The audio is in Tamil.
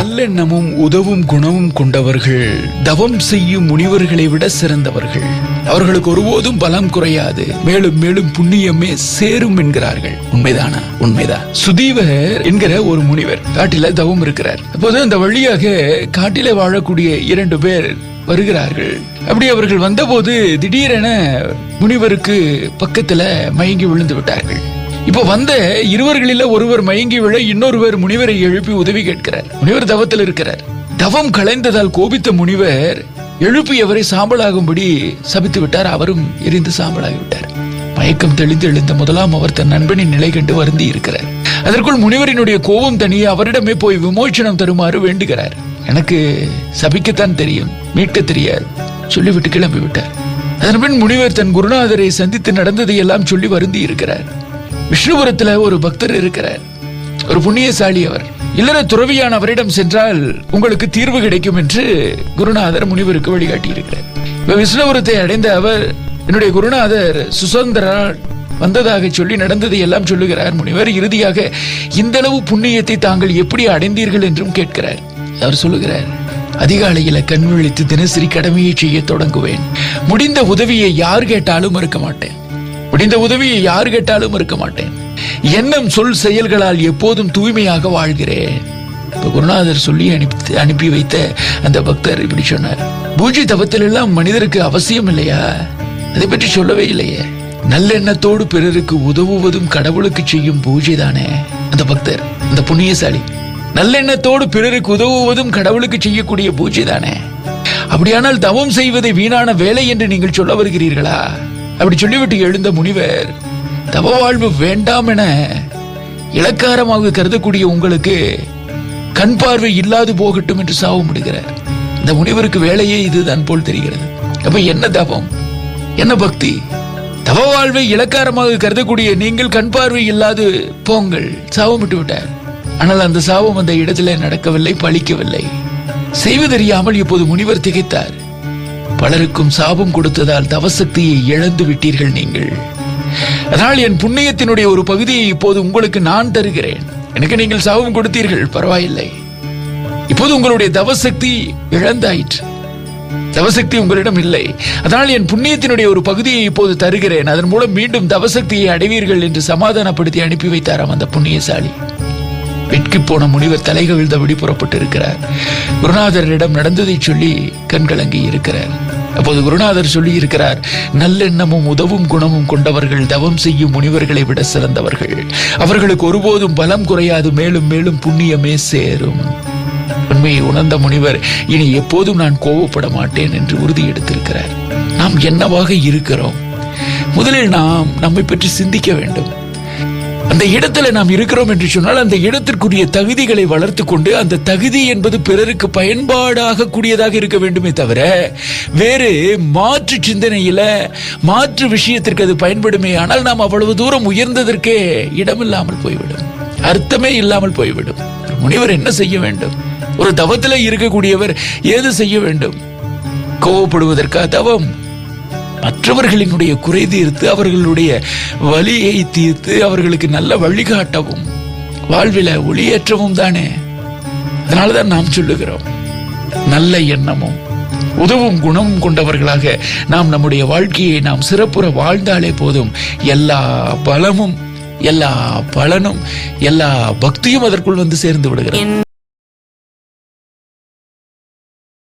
நல்லெண்ணமும் உதவும் குணமும் கொண்டவர்கள் தவம் செய்யும் முனிவர்களை விட சிறந்தவர்கள். அவர்களுக்கு ஒருபோதும் பலம் குறையாது, மேலும் மேலும் புண்ணியமே சேரும் என்கிறார்கள். உண்மைதானா? உண்மைதான். சுதீவர் என்கிற ஒரு முனிவர் காட்டில தவம் இருக்கிறார். அப்போது அந்த வழியாக காட்டிலே வாழக்கூடிய 2 பேர் வருகிறார்கள். அப்படி அவர்கள் வந்தபோது திடீரென முனிவருக்கு பக்கத்துல மயங்கி விழுந்து விட்டார்கள். இப்ப வந்த இருவர்களில் ஒருவர் மயங்கி விழ இன்னொருவர் முனிவரை எழுப்பி உதவி கேட்கிறார். முனிவர் தவத்தில் இருக்கிறார். தவம் களைந்ததால் கோபித்த முனிவர் எழுப்பியவரை சாம்பலாகும்படி சபித்து விட்டார். அவரும் எரிந்து சாம்பலாகிவிட்டார். மயக்கம் தெளிந்து எழுந்த முதலாம் அவர் தன் நண்பனின் நிலை கண்டு வருந்தி இருக்கிறார். அதற்குள் முனிவரினுடைய கோபம் தனியே அவரிடமே போய் விமோச்சனம் தருமாறு வேண்டுகிறார். எனக்கு சபிக்கத்தான் தெரியும், மீட்க தெரியாது சொல்லிவிட்டு கிளம்பி விட்டார். அதன் பின் முனிவர் தன் குருநாதரை சந்தித்து நடந்ததை எல்லாம் சொல்லி வருந்தி இருக்கிறார். விஷ்ணுபுரத்துல ஒரு பக்தர் இருக்கிறார், ஒரு புண்ணியசாலி. அவர் இல்லற துறவியான அவரிடம் சென்றால் உங்களுக்கு தீர்வு கிடைக்கும் என்று குருநாதர் முனிவருக்கு வழிகாட்டி இருக்கிறார். விஷ்ணுபுரத்தை அடைந்த அவர் என்னுடைய குருநாதர் சுசந்தரா வந்ததாக சொல்லி நடந்ததை எல்லாம் சொல்லுகிறார். முனிவர் இறுதியாக இந்த அளவு புண்ணியத்தை தாங்கள் எப்படி அடைந்தீர்கள் என்றும் கேட்கிறார். அவர் சொல்லுகிறார், அதிகாலையில கண் விழித்து தினசரி கடமையை செய்ய தொடங்குவேன். முடிந்த உதவியை யார் கேட்டாலும் மறுக்க மாட்டேன். எண்ணம் சொல் செயல்களால் எப்போதும் தூய்மையாக வாழ்கிறேன். குருநாதர் சொல்லி அனுப்பி வைத்த அந்த பக்தர் இப்படி சொன்னார். பூஜை தவத்தில் எல்லாம் மனிதருக்கு அவசியம் இல்லையா? அதை பற்றி சொல்லவே இல்லையே. நல்லெண்ணத்தோடு பிறருக்கு உதவுவதும் கடவுளுக்கு செய்யும் பூஜை தானே. அந்த பக்தர், அந்த புண்ணியசாலி, நல்லெண்ணத்தோடு பிறருக்கு உதவுவதும் கடவுளுக்கு செய்யக்கூடிய பூஜை தானே. அப்படியானால் தவம் செய்வதை வீணான வேலை என்று நீங்கள் சொல்ல வருகிறீர்களா? அப்படி சொல்லிவிட்டு எழுந்த முனிவர், தவ வாழ்வு வேண்டாம் என இலக்காரமாக கருதக்கூடிய உங்களுக்கு கண் பார்வை இல்லாது போகட்டும் என்று சாபம் விடுகிறார். இந்த முனிவருக்கு வேலையே இதுதான் போல் தெரிகிறது. அப்ப என்ன தவம், என்ன பக்தி? தவ வாழ்வை இலக்காரமாக கருதக்கூடிய நீங்கள் கண் பார்வை இல்லாது போங்கள், சாபம் விட்டு விட்டார். ஆனால் அந்த சாபம் அந்த இடத்துல நடக்கவில்லை, பலிக்கவில்லை. செய்வதறியாமல் இப்போது முனிவர் திகைத்தார். பலருக்கும் சாபம் கொடுத்ததால் தவசக்தியை இழந்து விட்டீர்கள் நீங்கள். அதனால் என் புண்ணியத்தினுடைய ஒரு பகுதியை இப்போது உங்களுக்கு நான் தருகிறேன். எனக்கு நீங்கள் சாபம் கொடுத்தீர்கள், பரவாயில்லை. இப்போது உங்களுடைய தவசக்தி இழந்தாயிற்று. தவசக்தி உங்களிடம் இல்லை. அதனால் என் புண்ணியத்தினுடைய ஒரு பகுதியை இப்போது தருகிறேன். அதன் மூலம் மீண்டும் தவசக்தியை அடைவீர்கள் என்று சமாதானப்படுத்தி அனுப்பி வைத்தாராம் அந்த புண்ணியசாலி. வெட்கி போன முனிவர் தலைகவிழ்ந்தபடி புறப்பட்டு இருக்கிறார். குருநாதரிடம் நடந்ததை சொல்லி கண்கலங்கி இருக்கிறார். அப்போது குருநாதர் சொல்லி இருக்கிறார், நல்லெண்ணமும் உதவும் குணமும் கொண்டவர்கள் தவம் செய்யும் முனிவர்களை விட சிறந்தவர்கள். அவர்களுக்கு ஒருபோதும் பலம் குறையாது, மேலும் மேலும் புண்ணியமே சேரும். உண்மையை உணர்ந்த முனிவர் இனி எப்போதும் நான் கோபப்பட மாட்டேன் என்று உறுதி எடுத்திருக்கிறார். நாம் என்னவாக இருக்கிறோம்? முதலில் நாம் நம்மை பற்றி சிந்திக்க வேண்டும். அந்த இடத்துல நாம் இருக்கிறோம் என்று சொன்னால் அந்த இடத்திற்குரிய தகுதிகளை வளர்த்து கொண்டு, அந்த தகுதி என்பது பிறருக்கு பயன்பாடாக கூடியதாக இருக்க வேண்டுமே தவிர வேறு மாற்று சிந்தனையில மாற்று விஷயத்திற்கு அது பயன்படுமே ஆனால் நாம் அவ்வளவு தூரம் உயர்ந்ததற்கே இடமில்லாமல் போய்விடும், அர்த்தமே இல்லாமல் போய்விடும். முனிவர் என்ன செய்ய வேண்டும்? ஒரு தவத்தில் இருக்கக்கூடியவர் ஏது செய்ய வேண்டும்? கோபப்படுவதற்கா தவம்? மற்றவர்களினுடைய குறை தீர்த்து, அவர்களுடைய வலியை தீர்த்து, அவர்களுக்கு நல்ல வழிகாட்டவும், வாழ்வில ஒளியேற்றவும் தானே. அதனால்தான் நாம் சொல்லுகிறோம், நல்ல எண்ணமும் உதவும் குணமும் கொண்டவர்களாக நாம் நம்முடைய வாழ்க்கையை நாம் சிறப்புற வாழ்ந்தாலே போதும். எல்லா பலமும், எல்லா பலனும், எல்லா பக்தியும் அதற்குள் வந்து சேர்ந்து விடுகிறது.